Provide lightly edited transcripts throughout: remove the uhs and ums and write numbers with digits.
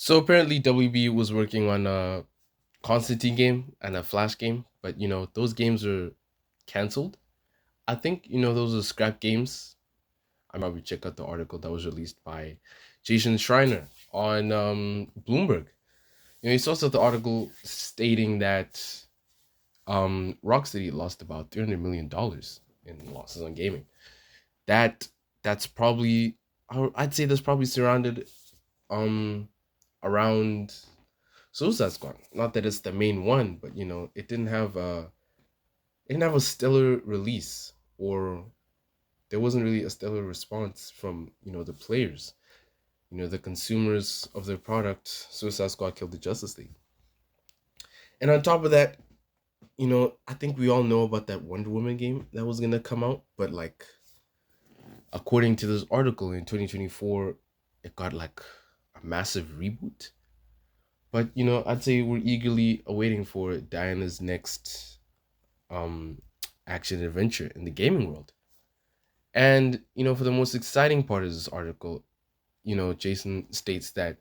So apparently WB was working on a Constantine game and a Flash game, but those games are canceled. I think those are scrap games. I probably check out the article that was released by Jason Schreiner on Bloomberg. He saw the article stating that Rocksteady lost about $300 million in losses on gaming. That that's probably I'd say that's probably surrounded um around Suicide Squad. Not that it's the main one, but it didn't have a stellar release, or there wasn't really a stellar response from the players, the consumers of their product. Suicide Squad killed the Justice League, and on top of that, I think we all know about that Wonder Woman game that was gonna come out, but like according to this article in 2024, it got like a massive reboot. But I'd say we're eagerly awaiting for Diana's next um action adventure in the gaming world. And for the most exciting part of this article, Jason states that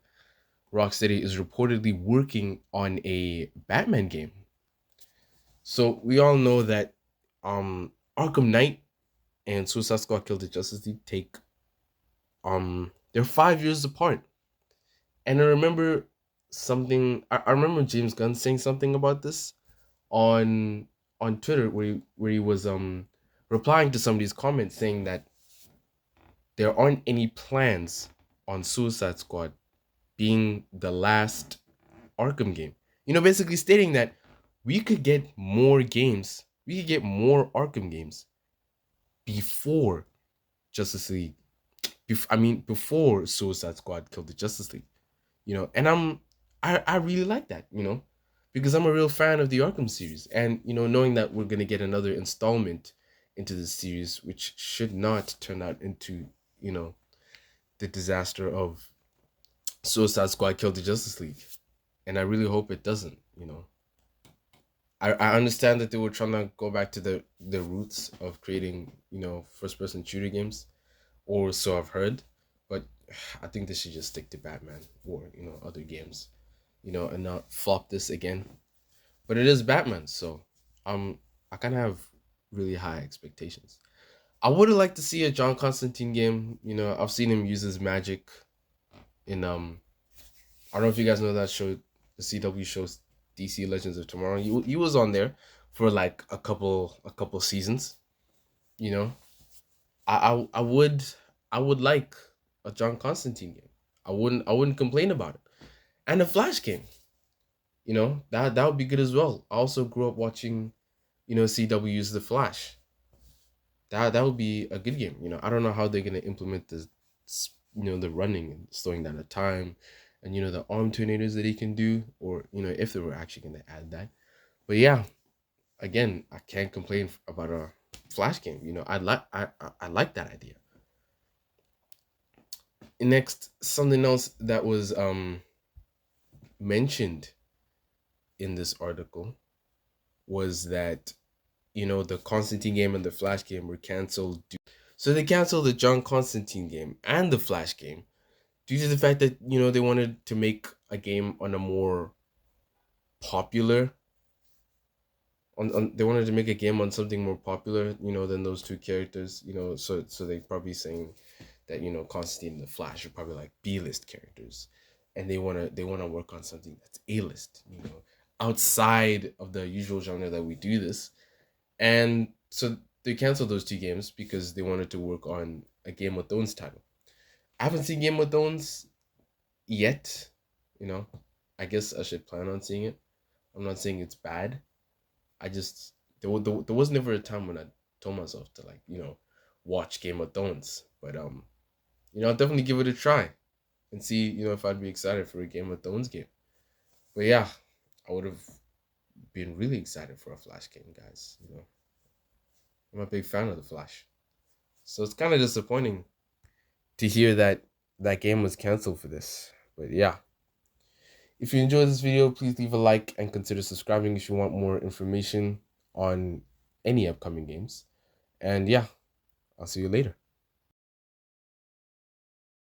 Rocksteady is reportedly working on a Batman game. So we all know that Arkham Knight and Suicide Squad Kill the Justice League take they're 5 years apart. And I remember I remember James Gunn saying something about this on Twitter, where he was replying to somebody's comments saying that there aren't any plans on Suicide Squad being the last Arkham game. Basically stating that we could get more games, we could get more Arkham games before Justice League. Before Suicide Squad killed the Justice League. And I really like that. Because I'm a real fan of the Arkham series, and knowing that we're gonna get another installment into the series, which should not turn out into you know the disaster of Suicide Squad killed the Justice League, and I really hope it doesn't. I understand that they were trying to go back to the roots of creating first person shooter games, or so I've heard, but I think they should just stick to Batman or other games, and not flop this again. But it is Batman, so I kind of have really high expectations. I would have liked to see a John Constantine game. I've seen him use his magic in I don't know if you guys know that show, the CW shows DC Legends of Tomorrow. He was on there for like a couple seasons. You know, I would like a John Constantine game. I wouldn't complain about it. And a Flash game. That would be good as well. I also grew up watching, CW's The Flash. That would be a good game. I don't know how they're gonna implement this, the running and slowing down the time, and the arm tornadoes that he can do, or if they were actually gonna add that. But yeah, again, I can't complain about a Flash game. I like that idea. Next, something else that was mentioned in this article was that the Constantine game and the Flash game were canceled. So they canceled the John Constantine game and the Flash game due to the fact that they wanted to make a game on a more popular they wanted to make a game on something more popular than those two characters. So they probably saying that Constantine and the Flash are probably like B-list characters, and they want to work on something that's A-list, outside of the usual genre that we do this. And so they canceled those two games because they wanted to work on a Game of Thrones title. I haven't seen Game of Thrones yet. You know, I guess I should plan on seeing it. I'm not saying it's bad. I just there was never a time when I told myself to like watch Game of Thrones, but I'll definitely give it a try and see if I'd be excited for a Game of Thrones game. But yeah, I would have been really excited for a Flash game, guys. I'm a big fan of the Flash, so it's kind of disappointing to hear that that game was canceled for this. But yeah, if you enjoyed this video, please leave a like and consider subscribing if you want more information on any upcoming games. And yeah, I'll see you later.